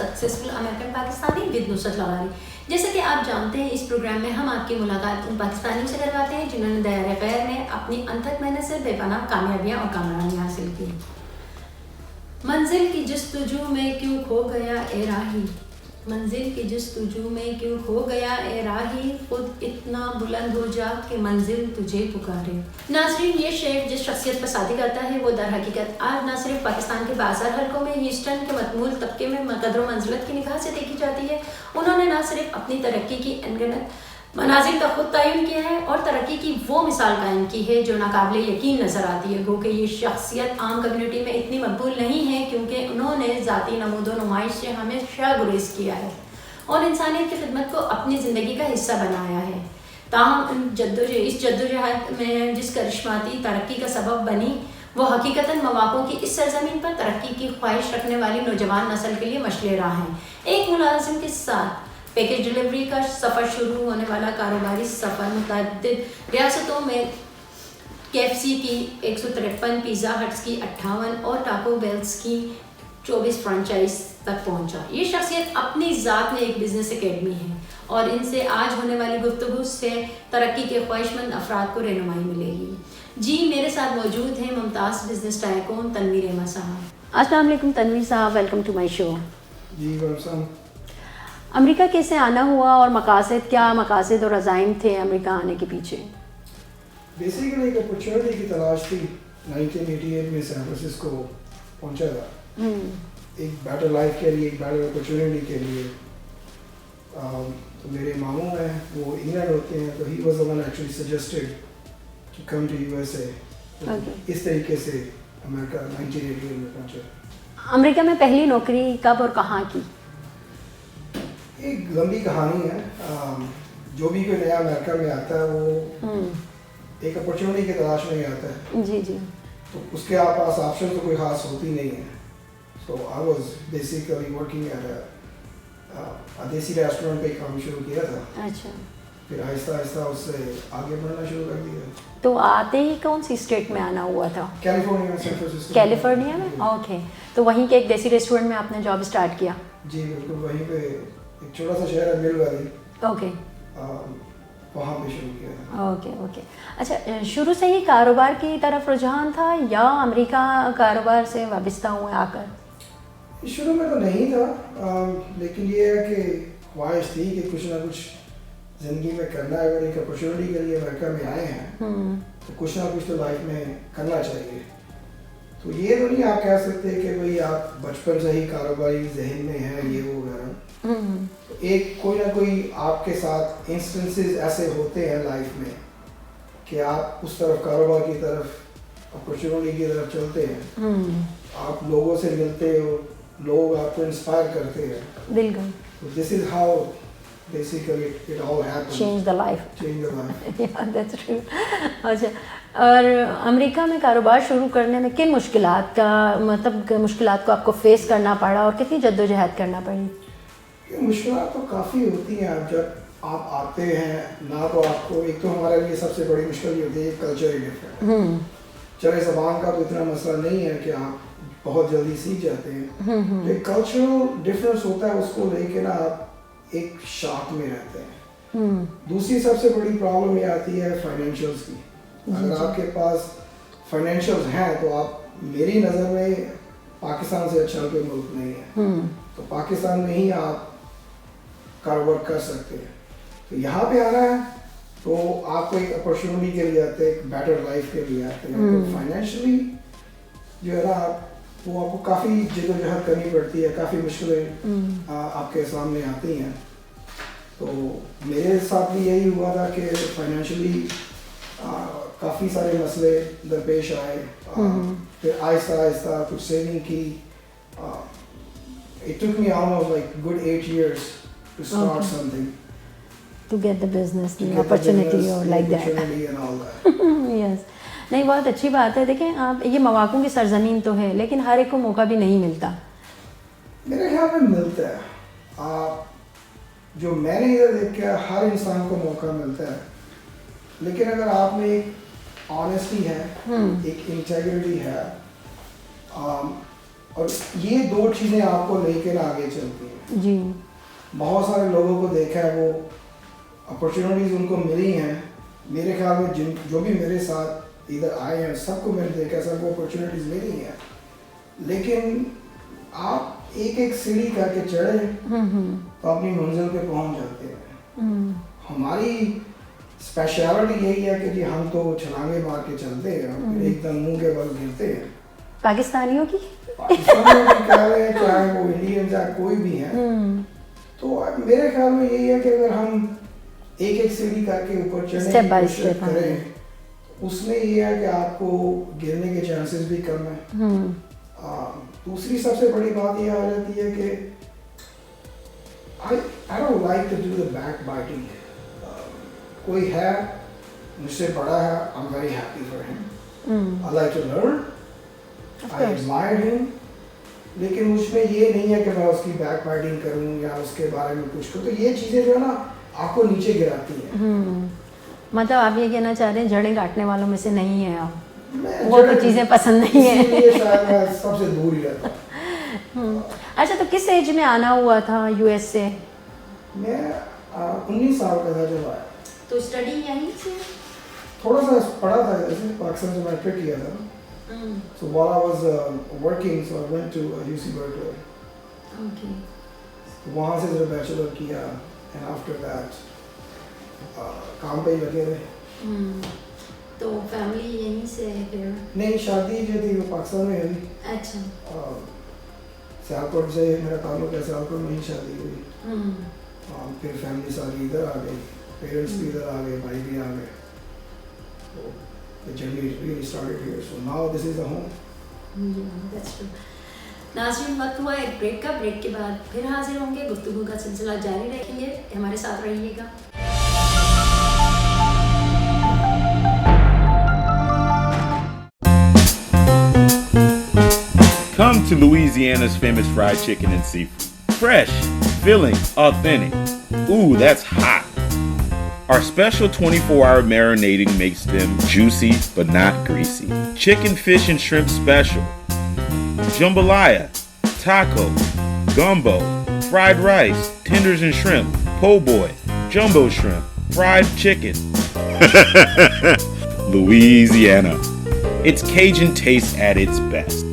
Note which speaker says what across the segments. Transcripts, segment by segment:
Speaker 1: Successful American Pakistani with Nusrat Lawari. जैसे कि आप जानते हैं, इस प्रोग्राम में हम आपकी मुलाकात उन पाकिस्तानियों से करवाते हैं जिन्होंने दायरे खैर में अपनी अनथक मेहनत से बेपनाह कामयाबियाँ और कामरानियाँ हासिल की। मंजिल की जस्तजू में क्यों खो गया ए राही, मंजिल की जस्तजू में क्यों खो गया ए राही, खुद इतना बुलंद हो जा कि मंजिल तुझे पुकारे। नाज़रीन, ये शेर जिस शख्सियत पर शादी करता है वो दर हकीकत आज न सिर्फ पाकिस्तान के बाज़ार हलकों में ह्यूस्टन के मतमूल तबके में कदर मंजिलत की निगाह से देखी जाती है। उन्होंने न सिर्फ अपनी तरक्की की अनगिनत मनाजिल का खुद तयन किया है और तरक्की की वो मिसाल कायम की है जो नाकाबिल यकीन नज़र आती है। गो कि ये शख्सियत आम कम्युनिटी में इतनी मकबूल नहीं है क्योंकि उन्होंने ज़ाती नमूदो नुमाइश से हमेशा गुरेज किया है और इंसानियत की खिदमत को अपनी ज़िंदगी का हिस्सा बनाया है। ताहम इस जद्दोजहद में जिस करिश्माती तरक्की का सबब बनी वो हकीकतन मौक़ों की इस सरज़मीन पर तरक्की की ख्वाहिश रखने वाली नौजवान नस्ल के लिए मशले राह हैं। एक मुलाजिम के साथ पैकेज डिलीवरी का सफ़र शुरू होने वाला कारोबारी सफ़र मुतअद्दिद रियासतों में KFC की 153, पिज़्ज़ा हट्स की 58 और टाको बेल्स की 24 फ्रेंचाइज तक पहुंचा। ये शख्सियत अपनी ज़ात में एक बिज़नेस एकेडमी है और इनसे आज होने वाली गुफ्तगू से तरक्की के ख्वाहिशमंद अफराद को रहनुमाई मिलेगी। जी, मेरे साथ मौजूद हैं मुमताज़ बिज़नेस टाइकून तनवीर अहमद साहब। अस्सलाम वालेकुम तनवीर साहब, वेलकम टू माय शो।
Speaker 2: जी वेलकम।
Speaker 1: अमेरिका कैसे आना हुआ और मकासद क्या मकासद और अज़ाइम थे अमेरिका आने के पीछे?
Speaker 2: बेसिकली एक अपॉर्चुनिटी की तलाश थी। 1988 में सैन फ्रांसिस्को पहुंचा था एक बेटर लाइफ के लिए, एक बेटर अपॉर्चुनिटी के लिए। तो मेरे मामू हैं, वो इंग्लैंड होते हैं, तो he was the one actually suggested to come to USA। इस तरीके से अमेरिका 1988 में पहुंचा।
Speaker 1: अमेरिका में पहली नौकरी कब और कहाँ की?
Speaker 2: एक लंबी कहानी है। जो भी कोई नया अमेरिका में आता है वो एक अपॉर्चुनिटी की तलाश में ही आता है।
Speaker 1: जी जी।
Speaker 2: तो उसके पास ऑप्शन तो कोई ख़ास होती नहीं है। So I was basically working at a desi restaurant पे काम शुरू किया था।
Speaker 1: अच्छा।
Speaker 2: फिर आहिस्ता आहिस्ता उससे आगे बढ़ना शुरू कर दिया।
Speaker 1: तो आते ही कौन सी स्टेट में आना हुआ था?
Speaker 2: कैलिफोर्निया में, सैन फ्रांसिस्को।
Speaker 1: कैलिफोर्निया में? ओके। तो वहीं के एक देसी रेस्टोरेंट में आपने जॉब स्टार्ट किया?
Speaker 2: जी बिल्कुल, वहीं पे एक छोटा सा शहर है मिल वैली,
Speaker 1: ओके,
Speaker 2: वहाँ पे शुरू किया था।
Speaker 1: Okay okay. अच्छा, शुरू से ही कारोबार की तरफ रुझान था या अमेरिका कारोबार से वाबस्ता हुए आकर?
Speaker 2: शुरू में तो नहीं था, लेकिन ये है कि ख्वाहिश थी कि कुछ ना कुछ ज़िंदगी में करना है। अगर एक अपॉर्चुनिटी के लिए अमेरिका में आए हैं तो कुछ ना कुछ तो लाइफ में करना चाहिए। तो ये तो नहीं आप कह सकते कि भाई आप बचपन से ही कारोबारी जहन में है ये वो वगैरह। तो एक कोई ना कोई आपके साथ इंस्टेंसेस ऐसे होते हैं लाइफ में कि आप उस तरफ कारोबार की तरफ, अपॉर्चुनिटी की तरफ चलते हैं। आप लोगों से मिलते हो, लोग आपको इंस्पायर करते हैं।
Speaker 1: बिल्कुल।
Speaker 2: तो this is how basically it all happened.
Speaker 1: Change the life.
Speaker 2: Change the life.
Speaker 1: या दैट्स ट्रू। अच्छा, और अमेरिका में कारोबार शुरू करने में किन मुश्किलात का मुश्किलात को आपको फेस करना पड़ा और कितनी जद्दोजहद करना पड़ी?
Speaker 2: मुश्किलात तो काफ़ी होती हैं। जब आप आते हैं ना, तो आपको एक तो हमारे लिए सबसे बड़ी मुश्किल ये होती है कल्चर ही डिफरेंट। चले ज़बान का तो इतना मसला नहीं है कि आप बहुत जल्दी सीख जाते हैं। जो कल्चरल डिफरेंस होता है उसको लेके ना आप एक शॉक में रहते हैं। दूसरी सबसे बड़ी प्रॉब्लम ये आती है फाइनेंशियल्स की। अगर आपके पास फाइनेंशियल्स हैं तो आप, मेरी नज़र में पाकिस्तान से अच्छा कोई मुल्क नहीं है। तो पाकिस्तान में ही आप कारोबार कर सकते हैं। तो यहाँ पे आना है तो आपको एक अपॉर्चुनिटी के लिए आते हैं, एक बेटर लाइफ के लिए आते हैं। तो फाइनेंशियली जो है ना, वो आपको काफ़ी जद्दोजहद करनी पड़ती है, काफ़ी मुश्किलें आपके सामने आती हैं। तो मेरे साथ भी यही हुआ था कि फाइनेंशियली काफ़ी सारे मसले दरपेश आए। फिर आहिस्ता आहिस्ता कुछ सेविंग की। It took me almost like good 8 years to start something.
Speaker 1: To get the business, the opportunity or like that.
Speaker 2: Opportunity and all that.
Speaker 1: Yes. नहीं, बहुत अच्छी बात है। देखें आप, ये मौक़ों की सरज़मीन तो है लेकिन हर एक को मौका भी नहीं मिलता।
Speaker 2: मेरे ख्याल में मिलता है। जो मैंने इधर देखा, हर इंसान को मौका मिलता है, लेकिन अगर आप में एक ऑनेस्टी है, एक इंटेग्रिटी है, اور یہ دو چیزیں آپ کو لے کے آگے چلتی ہیں.
Speaker 1: جی
Speaker 2: بہت سارے لوگوں کو دیکھا ہے وہ اپرچونیٹیز ان کو ملی ہیں. میرے خیال میں جو بھی میرے ساتھ ادھر آئے ہیں سب کو میں نے دیکھا سب کو اپرچونیٹیز ملی ہیں, لیکن آپ ایک ایک سیڑھی کر کے چڑھے تو اپنی منزل پہ پہنچ جاتے ہیں. ہماری اسپیشلٹی یہی ہے کہ جی ہم تو چھلانگے مار کے چلتے ہیں, پھر ایک دم منہ کے بل گرتے ہیں.
Speaker 1: پاکستانیوں کی
Speaker 2: پاکستانیوں کی کہہ رہے ہیں, چاہے وہ انڈین چاہے کوئی بھی ہے. تو میرے خیال میں یہی ہے کہ اگر ہم ایک ایک سیڑھی کر کے اوپر چڑھنے کی کوشش کریں, اس میں یہ ہے کہ آپ کو گرنے کے چانسز بھی کم ہیں. دوسری سب سے بڑی بات یہ آ جاتی ہے کہ I don't like to do the backbiting. کوئی ہے مجھ سے بڑا ہے, I'm very happy for him. I like to learn. I admire him. لیکن اس میں یہ نہیں ہے کہ میں اس کی بیک بائٹنگ کروں یا اس کے بارے میں کچھ کروں. تو یہ چیزیں جو ہے نا آپ کو نیچے گراتی ہیں.
Speaker 1: مطلب آپ یہ کہنا چاہ رہے ہیں جڑیں کاٹنے والوں میں سے نہیں ہیں آپ, وہ تو چیزیں پسند نہیں ہیں,
Speaker 2: اسی لیے شاید میں سب سے دور ہی رہتا ہوں.
Speaker 1: اچھا تو کس ایج میں آنا ہوا تھا یو ایس سے؟
Speaker 2: میں 19 سال کا تھا جب آیا.
Speaker 1: تو اسٹڈی یہیں سے
Speaker 2: تھوڑا سا پڑھا تھا جیسے پاکستان سے میٹرک کیا تھا. So while I was working, so I went to UC Berkeley.
Speaker 1: Okay.
Speaker 2: وہاں سے جو بیچلر کیا and after that کام پہ ہی لگے رہے.
Speaker 1: تو فیملی یہیں سے پھر
Speaker 2: نہیں, شادی جو تھی وہ پاکستان میں ہوئی.
Speaker 1: اچھا.
Speaker 2: سیالکوٹ سے میرا تعلق ہے, سیالکوٹ میں ہی شادی ہوئی. پھر فیملی ساری ادھر آ گئی, پیرنٹس بھی ادھر آ گئے, بھائی بھی آ گئے. تو the journey really started here. So now this is the home.
Speaker 1: Yeah, that's true. ناظرین وقت ہوا ایک بریک کا. بریک کے بعد پھر حاضر ہوں گے, گفتگو کا سلسلہ جاری رکھیں گے, ہمارے ساتھ رہیے گا.
Speaker 3: Come to Louisiana's famous fried chicken and seafood. Fresh, filling, authentic. Ooh, that's hot. Our special 24-hour marinating makes them juicy but not greasy. Chicken, fish, and shrimp special. Jambalaya, taco, gumbo, fried rice, tenders and shrimp, po' boy, jumbo shrimp, fried chicken. Louisiana. It's Cajun taste at its best.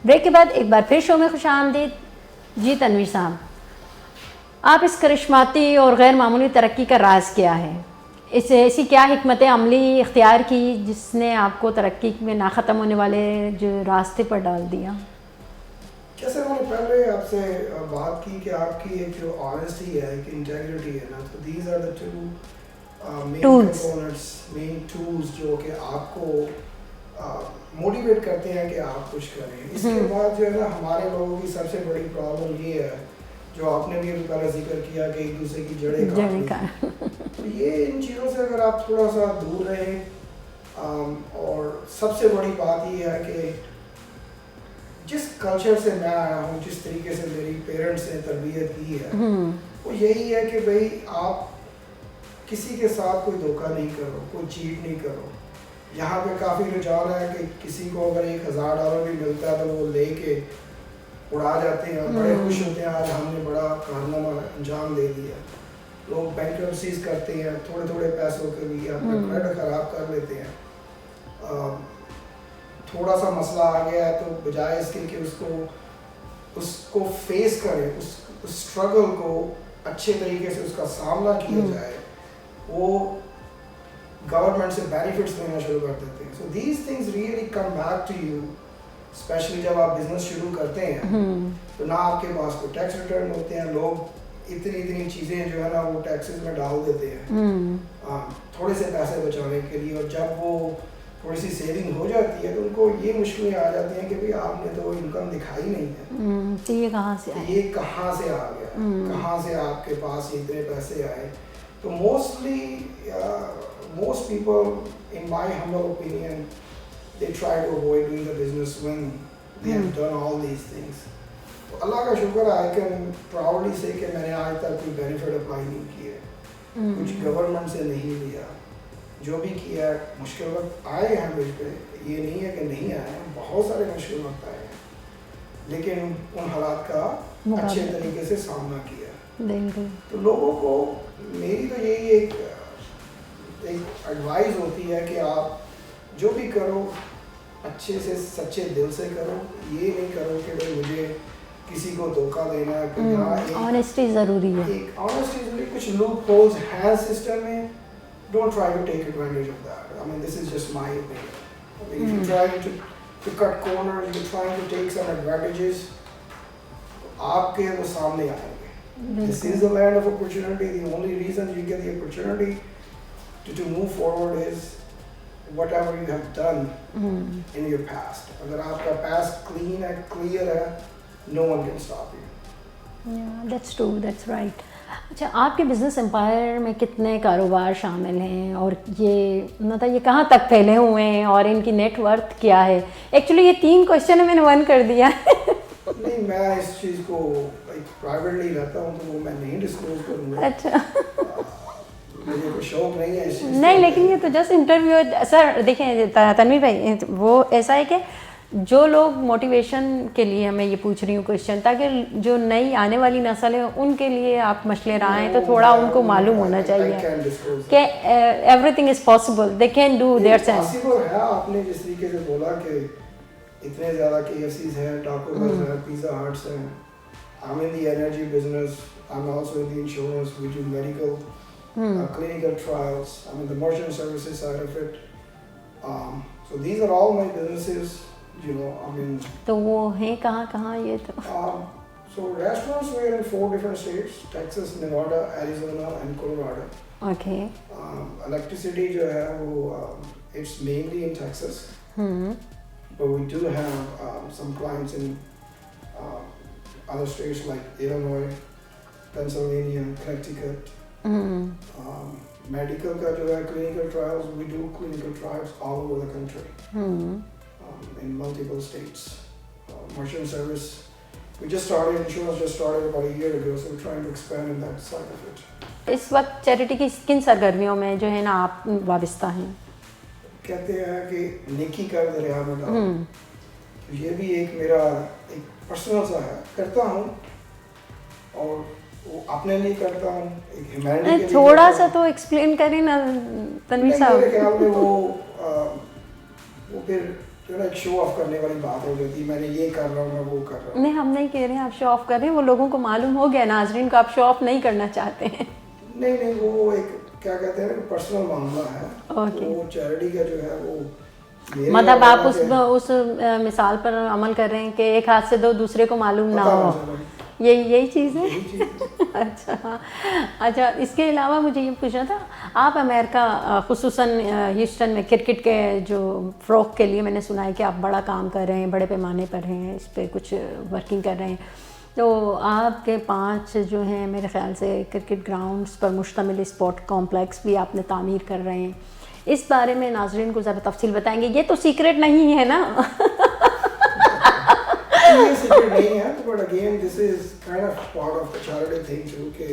Speaker 1: Break کے بعد ایک بار پھر شو میں خوش آمدید. جی تنویر صاحب, آپ اس کرشماتی اور غیر معمولی ترقی کا راز کیا ہے؟ ایسی کیا حکمت عملی اختیار کی جس نے آپ کو ترقی میں نہ ختم ہونے والے جو راستے پر ڈال دیا؟
Speaker 2: جیسے میں نے پہلے آپ سے بات کی کہ آپ کی ایک جو آنیسٹی ہے, ایک انٹیگریٹی ہے نا, تو these are the two main components, main tools جو کہ آپ کو موٹیویٹ کرتے ہیں کہ آپ کچھ کریں. اس کے بعد جو ہے نا ہمارے لوگوں کی سب سے بڑی پرابلم یہ ہے جو آپ نے بھی ابھی پہلے ذکر کیا کہ ایک دوسرے کی جڑیں کاٹنا. تو یہ ان چیزوں سے اگر آپ تھوڑا سا دور رہیں, اور سب سے بڑی بات یہ ہے کہ جس کلچر سے میں آیا ہوں, جس طریقے سے میری پیرنٹس نے تربیت کی ہے, وہ یہی ہے کہ بھائی آپ کسی کے ساتھ کوئی دھوکہ نہیں کرو, کوئی چیٹ نہیں کرو. یہاں پہ کافی رجحان ہے کہ کسی کو اگر $1,000 بھی ملتا ہے تو وہ لے کے اڑا جاتے ہیں, بڑے خوش ہوتے ہیں آج ہم نے بڑا کارنامہ انجام دے دیا. لوگ بینکرپسیز کرتے ہیں تھوڑے تھوڑے پیسوں کے لیے, اپنا کریڈٹ خراب کر لیتے ہیں. تھوڑا سا مسئلہ آ گیا ہے تو بجائے اس کے کہ اس کو فیس کرے, اس اسٹرگل کو اچھے طریقے سے اس کا سامنا کیا جائے, وہ گورنمنٹ سے بینیفٹس لینا شروع کر دیتے ہیں. So these things really come back to you, especially جب آپ بزنس شروع کرتے ہیں تو نہ آپ کے پاس کوئی ٹیکس ریٹرن ہوتے ہیں. لوگ اتنی چیزیں جو ہے نا وہ ٹیکسز میں ڈال دیتے ہیں تھوڑے سے پیسے بچانے کے لیے, اور جب وہ تھوڑی سی سیونگ ہو جاتی ہے تو ان کو یہ مشکلیں آ جاتی ہیں کہ بھائی آپ نے تو انکم دکھائی نہیں ہے,
Speaker 1: تو یہ کہاں سے آیا,
Speaker 2: یہ کہاں سے آ گیا, کہاں سے آپ کے پاس اتنے پیسے آئے. تو most people, in my humble opinion, they try to avoid doing the business when they have done all these things. تو اللہ کا شکر ہے, I can proudly say کہ میں نے آج تک کوئی بینیفٹ اپلائی نہیں کیے, کچھ گورنمنٹ سے نہیں لیا, जो भी किया मुश्किल वक्त आए हैं मुझ पे, ये नहीं है कि नहीं आए हैं, बहुत सारे मुश्किल वक्त आए हैं, लेकिन उन हालात का अच्छे तरीके से सामना किया।
Speaker 1: बिल्कुल।
Speaker 2: तो लोगों को मेरी तो यही एक एडवाइस होती है कि आप जो भी करो अच्छे से सच्चे दिल से करो, ये नहीं करो कि भाई मुझे किसी को धोखा देना है।
Speaker 1: ऑनेस्टी ज़रूरी है।
Speaker 2: एक ऑनेस्टी ज़रूरी, कुछ लूप होल्स हैं सिस्टम में, don't try to take advantage of that. I mean, this is just my opinion. I mean, if you're trying to cut corners, you're trying to take some advantages, आपके वो सामने आएंगे. This is the land of opportunity. The only reason you get the opportunity to move forward is whatever you have done in your past. अगर आपका past clean है, clear है, no one can stop you.
Speaker 1: Yeah, that's true, that's right. अच्छा, आपके business empire में कितने कारोबार शामिल हैं और ये मतलब ये कहाँ तक फैले हुए हैं और इनकी नेटवर्थ क्या है? एक्चुअली ये 3 क्वेश्चन है, मैंने 1 कर दिया है।
Speaker 2: नहीं, मैं इस चीज़ को प्राइवेटली रहता हूँ तो वो मैं नहीं डिस्क्लोज करूँगा।
Speaker 1: अच्छा।
Speaker 2: मुझे कोई शौक नहीं है इस चीज़
Speaker 1: नहीं, लेकिन ये तो जस्ट इंटरव्यू सर। देखें तन्वी भाई, वो ऐसा है कि जो लोग मोटिवेशन के लिए मैं ये पूछ रही हूँ क्वेश्चन, ताकि जो नई आने वाली नस्ल है उनके लिए आप मशले रहा हैं तो थोड़ा उनको मालूम होना चाहिए कि everything is possible, they can do their self.
Speaker 2: Possible है। आपने जिस तरीके से बोला कि इतने ज़्यादा KFCs हैं, टाको बेल्स हैं, पिज़्ज़ा हट्स हैं। I'm in the energy business. I'm also in the insurance. We do medical, clinical trials. I'm in the merchant services side of it. So these are all my businesses. You know, I mean.
Speaker 1: तो वो हैं कहाँ ये तो?
Speaker 2: So restaurants were in 4 different states: Texas, Nevada, Arizona, and Colorado.
Speaker 1: Okay.
Speaker 2: Electricity जो है वो it's mainly in Texas. But we do have some clients in other states like Illinois, Pennsylvania, Connecticut. Medical का जो है clinical trials, we do clinical trials all over the country. In multiple states. Merchant service, we just started, insurance just started about a year ago, so we're trying to expand in that side of it.
Speaker 1: इस वक्त charity की किन सरगर्मियों में जो है ना आप वाबस्ता हैं?
Speaker 2: कहते हैं कि नेकी कर दरिया में डाल। ये भी एक मेरा एक पर्सनल सा है, करता हूँ और वो अपने लिए करता हूँ, एक ह्यूमैनिटी के लिए।
Speaker 1: थोड़ा सा तो एक्सप्लेन करें ना तन्वी साहब।
Speaker 2: मेरे ख्याल में वो फिर एक शो ऑफ करने वाली बात हो जाती है, मैंने ये कर रहा हूँ, मैं वो कर रहा हूँ।
Speaker 1: नहीं, हम नहीं कह रहे हैं आप शो ऑफ कर रहे हैं, वो लोगों को मालूम हो गया नाजरीन को आप शो ऑफ नहीं करना चाहते हैं।
Speaker 2: नहीं, वो एक क्या कहते हैं पर्सनल मामला है। वो चैरिटी का जो है वो
Speaker 1: मतलब आप उस मिसाल पर अमल कर रहे हैं कि एक हाथ से दो, दूसरे को मालूम ना हो, यही चीज़ है। अच्छा, इसके अलावा मुझे ये पूछना था, आप अमेरिका खुसूसन ह्यूस्टन में क्रिकेट के जो फ़रोग़ के लिए मैंने सुना है कि आप बड़ा काम कर रहे हैं, बड़े पैमाने पर हैं, इस पर कुछ वर्किंग कर रहे हैं। तो आपके 5 जो हैं मेरे ख़्याल से क्रिकेट ग्राउंड्स पर मुश्तमिल स्पोर्ट कॉम्प्लेक्स भी आपने तामीर कर रहे हैं। इस बारे में नाज़रीन को ज़रा तफसील बताएंगे? ये तो सीक्रेट नहीं है ना?
Speaker 2: ये सीक्रेट नहीं है, but again this is kind of part of the charity thing too, कि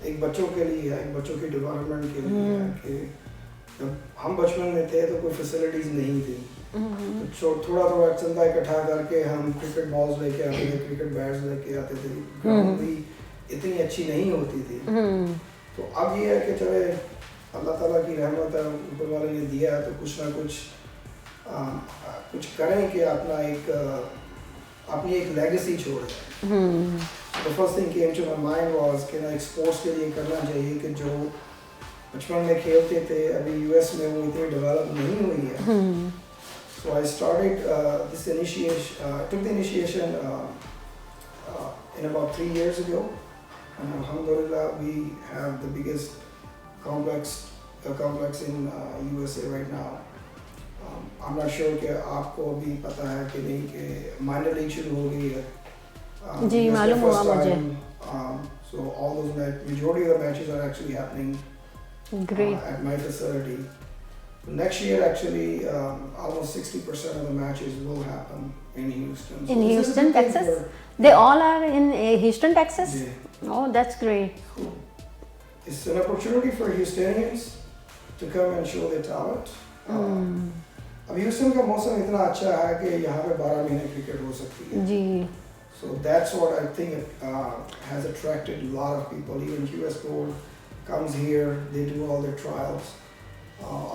Speaker 2: एक बच्चों के लिए है, एक बच्चों की डेवलपमेंट के लिए है कि जब हम बचपन में थे तो कोई फैसिलिटीज नहीं थी, तो थोड़ा चंदा इकट्ठा करके हम क्रिकेट बॉल्स लेके आते थे, क्रिकेट बैट्स लेके आते थे, ग्राउंड भी इतनी अच्छी नहीं होती थी। तो अब ये है कि चले अल्लाह ताला की रहमत है, ऊपर वाले ने दिया है, तो कुछ ना कुछ करें कि अपनी एक लेगेसी छोड़ें। The first thing came to my mind was कि ना स्पोर्ट्स के लिए करना चाहिए कि जो बचपन में खेलते थे, अभी US में वो इतनी डेवलप नहीं हुई है। So I started took the initiation in about 3 years ago, and alhamdulillah we have the biggest complex in USA right now. I'm not sure कि आपको अभी पता है कि नहीं कि माइनर लीग शुरू हो गई है।
Speaker 1: जी, मालूम हुआ मुझे।
Speaker 2: So all those majority of the matches are actually happening at my facility. Next year, actually, almost 60% of the matches will happen in Houston.
Speaker 1: In Houston, Texas? They all are in Houston, Texas?
Speaker 2: Yeah.
Speaker 1: Oh, that's great.
Speaker 2: It's an opportunity for Houstonians to come and show their talent. अब Houston का मौसम इतना अच्छा है कि यहाँ पे 12 महीने क्रिकेट हो सकती है
Speaker 1: जी.
Speaker 2: So that's what I think has attracted a lot of people. Even US Pro comes here, they do all their trials.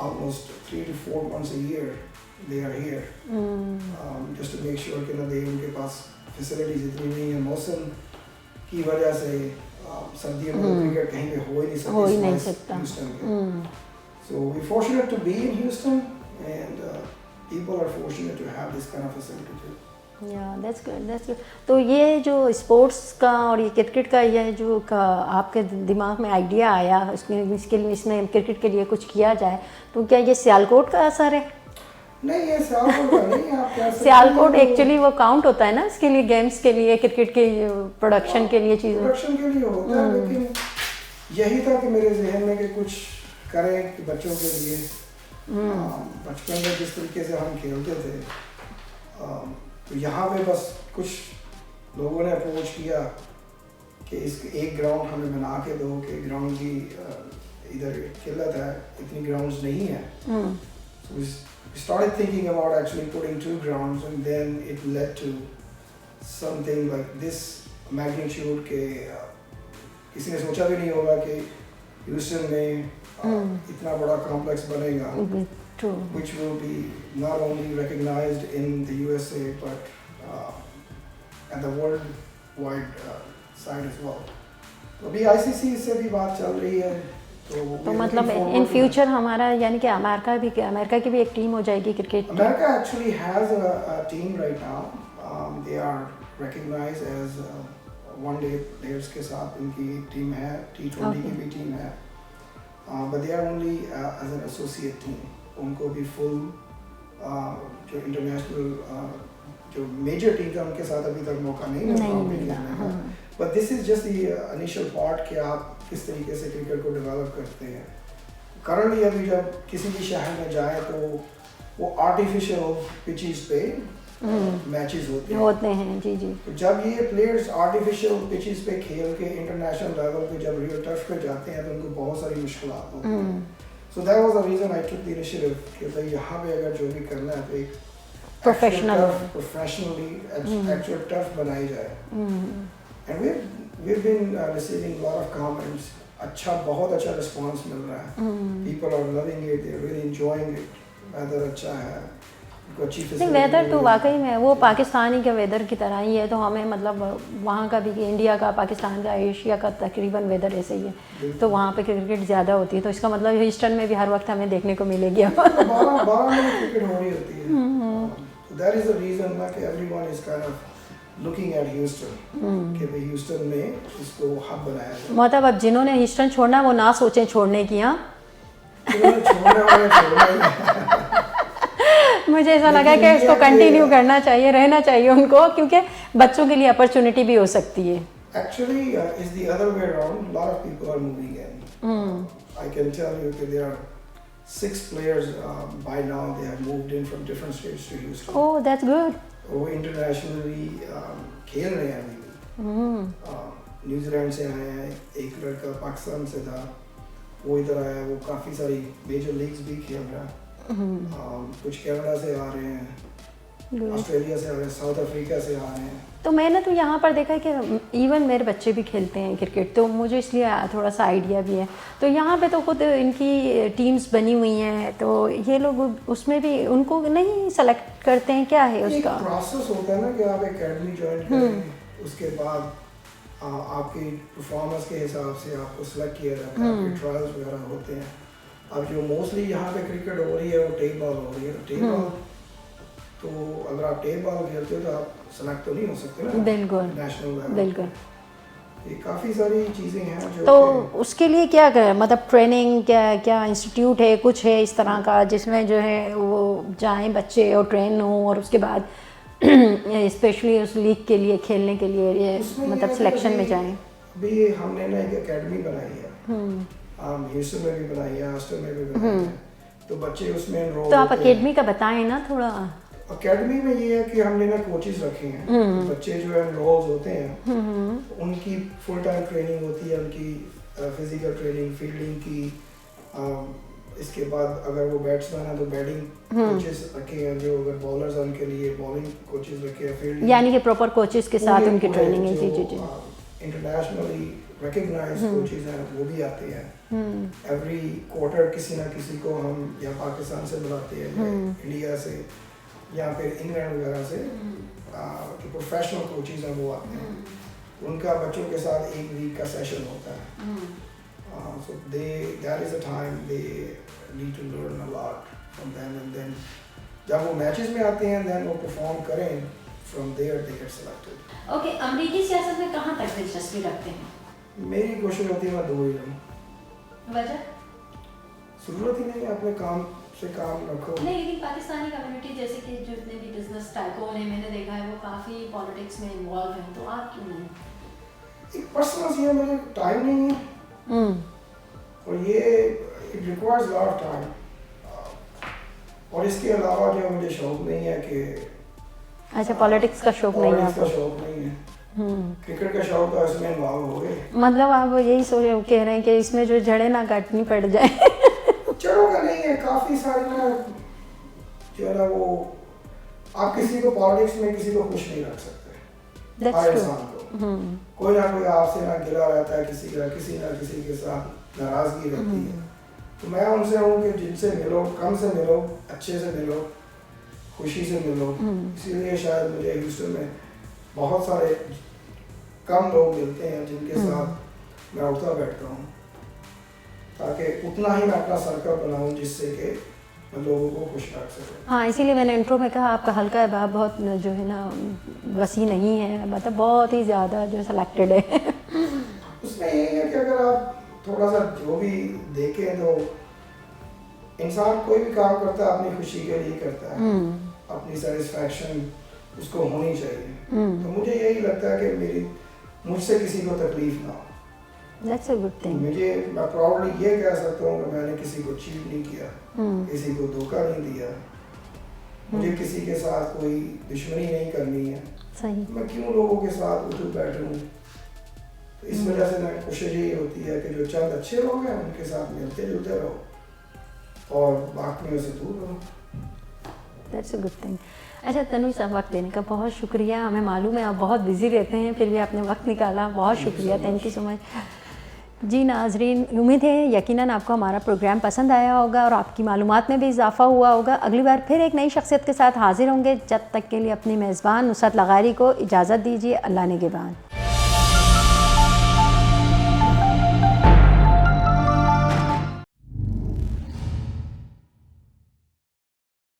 Speaker 2: Almost 3 to 4 months a year they are here. Just to make sure कि ना they उनके पास facilities इतनी नहीं है. मौसम की वजह से सर्दियों में क्रिकेट कहीं पे हो ही नहीं सकता ह्यूस्टन में. So we're fortunate to be in Houston and people are fortunate to have this kind of facility too.
Speaker 1: Yeah, that's good. तो ये जो स्पोर्ट्स का और ये क्रिकेट का ये जो आपके दिमाग में आइडिया आया इसके लिए इसमें क्रिकेट के लिए कुछ किया जाए तो क्या ये सियालकोट का असर है?
Speaker 2: नहीं, ये सियालकोट का नहीं. आप क्या
Speaker 1: सियालकोट एक्चुअली वो काउंट होता है ना इसके लिए गेम्स के लिए क्रिकेट के प्रोडक्शन के लिए चीज़ों
Speaker 2: प्रोडक्शन के लिए होता है. लेकिन यही था कि मेरे जहन में कि कुछ करें कि बच्चों के लिए. बचपन में जिस तरीके से हम खेलते थे तो यहाँ पे बस कुछ लोगों ने अप्रोच किया कि इस एक ग्राउंड हमें बना के दो कि ग्राउंड की इधर किल्लत है, इतनी ग्राउंड्स नहीं है. So we started thinking about actually putting 2 grounds and then it led to something like this magnitude के किसी ने सोचा भी नहीं होगा कि ह्यूस्टन में इतना बड़ा कॉम्प्लेक्स बनेगा.
Speaker 1: True.
Speaker 2: Which will be not only recognized in the USA but at the worldwide side as well. तो अभी ICC से भी बात चल रही है तो
Speaker 1: मतलब इन फ्यूचर हमारा यानी कि अमेरिका की भी एक टीम हो जाएगी cricket.
Speaker 2: America actually has a team right now. They are recognized as one-day players के साथ इनकी टीम है. T20 की भी टीम है. But they are only as an associate team. उनको भी फुल जो इंटरनेशनल जो मेजर टीम है उनके साथ अभी तक मौका नहीं मिला. But this is just the initial part कि आप किस तरीके से क्रिकेट को डेवलप करते हैं. करंटली अभी जब किसी भी शहर में जाए तो वो आर्टिफिशियल पिचेस पे मैचेस होते हैं. जी. तो जब ये प्लेयर्स आर्टिफिशियल पिचेस पे खेल के इंटरनेशनल लेवल पे जब रियल टर्फ पे जाते हैं तो उनको बहुत सारी मुश्किलात होती हैं. So that was the reason I took the initiative कि भाई यहाँ पे अगर जो भी करना है तो एक professionally actual turf बनाई जाए. And we've been receiving a lot of comments. बहुत अच्छा response मिल रहा है. People are loving it, they're really enjoying it. weather अच्छा है.
Speaker 1: नहीं वेदर तो वाकई में वो पाकिस्तानी के वेदर की तरह ही है. तो हमें मतलब वहाँ का भी इंडिया का पाकिस्तान का एशिया का तकरीबन वेदर ऐसे ही है. तो वहाँ पे क्रिकेट ज़्यादा होती है तो इसका मतलब ह्यूस्टन में भी हर वक्त हमें देखने को मिलेगी.
Speaker 2: 12 में क्रिकेट हो रही होती है. So that is the reason that everyone is kind of looking at Houston कि भाई ह्यूस्टन में इसको हब बनाया जाए.
Speaker 1: मतलब अब जिन्होंने ह्यूस्टन छोड़ना वो ना सोचें छोड़ने की. हाँ मुझे ऐसा लगा कि इसको कंटिन्यू करना चाहिए, रहना चाहिए उनको क्योंकि बच्चों के लिए अपॉर्चुनिटी भी हो सकती है.
Speaker 2: Actually, it's the other way around. A lot of people are moving in. I can tell you that there are 6 players by now. They have moved in from different states to Houston.
Speaker 1: Oh, that's good.
Speaker 2: वो internationally खेल रहे हैं अभी. New Zealand से आए हैं, एक लड़का पाकिस्तान से था, वो इधर आया, वो काफ़ी सारी मेजर लीग्स भी खेल रहा है. कुछ कनाडा से आ रहे हैं, ऑस्ट्रेलिया से आ रहे हैं, साउथ अफ्रीका से आ रहे हैं.
Speaker 1: तो मैंने तो यहाँ पर देखा है कि इवन मेरे बच्चे भी खेलते हैं क्रिकेट तो मुझे इसलिए थोड़ा सा आइडिया भी है. तो यहाँ पे तो खुद इनकी टीम्स बनी हुई हैं तो ये लोग उसमें भी उनको नहीं सेलेक्ट करते हैं. क्या है उसका
Speaker 2: प्रोसेस होता है ना कि आप एकेडमी ज्वाइन करें, उसके बाद आपकी परफॉर्मेंस के हिसाब से आपको सेलेक्ट किया जाता है, आपके ट्रायल्स वगैरह होते हैं. अब जो मोस्टली यहाँ पे क्रिकेट हो रही है वो टेप बॉल हो रही है. टेप बॉल तो अगर आप टेप बॉल खेलते हो तो आप सेलेक्ट तो नहीं हो सकते ना.
Speaker 1: बिल्कुल
Speaker 2: नेशनल लेवल.
Speaker 1: बिल्कुल.
Speaker 2: ये काफ़ी सारी चीज़ें हैं जो
Speaker 1: तो उसके लिए क्या कर मतलब ट्रेनिंग क्या इंस्टीट्यूट है कुछ है इस तरह का जिसमें जो है वो जाएं बच्चे और ट्रेन हों और उसके बाद स्पेशली उस लीग के लिए खेलने के लिए मतलब सिलेक्शन में जाएं.
Speaker 2: अभी हमने ना एक एकेडमी बनाई है. ह्यूस्टन में भी बनाई है, ऑस्टिन में भी बनाई है. तो बच्चे उसमें एनरोल.
Speaker 1: तो आप एकेडमी का बताएं ना थोड़ा.
Speaker 2: एकेडमी में ये है कि हमने ना कोचेस रखे हैं. बच्चे जो है एनरोल होते हैं उनकी फुल टाइम ट्रेनिंग होती है, उनकी फिजिकल ट्रेनिंग, फील्डिंग की, اس کے بعد اگر وہ بیٹسمین ہیں تو بیٹنگ کوچز رکھے ہیں, جو اگر بالرز ہیں ان کے لیے بالنگ کوچز رکھے ہیں, فیلڈنگ
Speaker 1: یعنی کہ پراپر کوچز کے ساتھ ان کی ٹریننگ ہے. جی جی جی.
Speaker 2: انٹرنیشنلی ریکگنائز کوچز ہیں وہ بھی آتے ہیں. ایوری کوارٹر کسی نہ کسی کو ہم یا پاکستان سے بلاتے ہیں یا انڈیا سے یا پھر انگلینڈ وغیرہ سے, جو پروفیشنل کوچز ہیں وہ آتے ہیں. ان کا بچوں کے ساتھ ایک ویک کا سیشن ہوتا ہے. So that is a time they need to learn a lot from them, and then جب وہ میچز میں آتے ہیں then وہ پرفارم کریں, from there they get selected.
Speaker 1: Okay, امریکی سیاست میں کہاں تک دلچسپی رکھتے ہیں؟
Speaker 2: میری کوشش ہوتی ہے میں دو ہی رہوں.
Speaker 1: وجہ؟
Speaker 2: ضرورت ہی نہیں ہے, اپنے کام سے کام رکھو.
Speaker 1: نہیں, لیکن پاکستانی کمیونٹی جیسے کہ جتنے بھی بزنس ٹائکون ہیں میں نے دیکھا ہے وہ کافی پالیٹکس میں انوالو ہیں, تو آپ کیوں نہیں؟
Speaker 2: ایک پرسنل سی ہے, مجھے ٹائم نہیں ہے, اور یہ it requires lot of time. اور اس کے علاوہ جو مجھے شوق نہیں ہے کہ
Speaker 1: اچھا, پالیٹکس کا شوق نہیں ہے آپ
Speaker 2: کا شوق نہیں ہے, کرکٹ کا شوق تو اس میں انوالو ہو گئے.
Speaker 1: مطلب آپ یہی کہہ رہے ہیں کہ اس میں جو جڑیں نہ کاٹنی پڑ جائے.
Speaker 2: جڑوں کا نہیں ہے, کافی سارے نا جو ہے نا وہ آپ کسی کو پالیٹکس میں کسی کو خوش نہیں رکھ سکتے. ہر انسان کو کوئی نہ کوئی آپ سے نہ گلا رہتا ہے, کسی نہ کسی کے ساتھ ناراضگی رہتی ہے. تو میں ان سے ہوں کہ جن سے ملو کم سے ملو, اچھے سے ملو, خوشی سے ملو. اسی لیے شاید مجھے ہیوسٹن میں بہت سارے کم لوگ ملتے ہیں جن کے ساتھ میں اٹھتا بیٹھتا ہوں, تاکہ اتنا ہی میں اپنا سرکل بناؤں جس سے کہ میں لوگوں کو خوش رکھ سکوں.
Speaker 1: ہاں, اسی لیے میں نے انٹرو میں کہا آپ کا حلقہ باب بہت جو ہے نا وسیع نہیں ہے, مطلب بہت ہی زیادہ جو سلیکٹڈ ہے.
Speaker 2: اس میں یہی ہے کہ اگر آپ تھوڑا سا جو بھی دیکھیں تو انسان کوئی بھی کام کرتا ہے اپنی خوشی کے لیے کرتا ہے, اپنی سیٹسفیکشن اس کو ہونی چاہیے. تو مجھے یہی لگتا ہے کہ مجھ سے کسی کو تکلیف نہ ہو.
Speaker 1: That's a good thing.
Speaker 2: میں پراؤڈلی یہ کہہ سکتا ہوں کہ میں نے کسی کو چیٹ نہیں کیا, کسی کو دھوکہ نہیں دیا, مجھے کسی کے ساتھ کوئی دشمنی نہیں کرنی ہے.
Speaker 1: صحیح.
Speaker 2: میں کیوں لوگوں کے ساتھ اٹھوں بیٹھوں. اس وجہ سے میں کوشش یہی ہوتی ہے کہ جو چند اچھے لوگ ہیں ان کے ساتھ ملتے جلتے رہو اور باقیوں سے دور رہو.
Speaker 1: That's a good thing. اچھا تنوی صاحب, وقت دینے کا بہت شکریہ. ہمیں معلوم ہے آپ بہت بزی رہتے ہیں, پھر بھی آپ نے وقت نکالا, بہت شکریہ. تھینک یو سو مچ. جی ناظرین, امید ہے یقیناً آپ کو ہمارا پروگرام پسند آیا ہوگا اور آپ کی معلومات میں بھی اضافہ ہوا ہوگا. اگلی بار پھر ایک نئی شخصیت کے ساتھ حاضر ہوں گے. جب تک کے لیے اپنی میزبان نصرت لغاری کو اجازت دیجیے. اللہ نگہبان.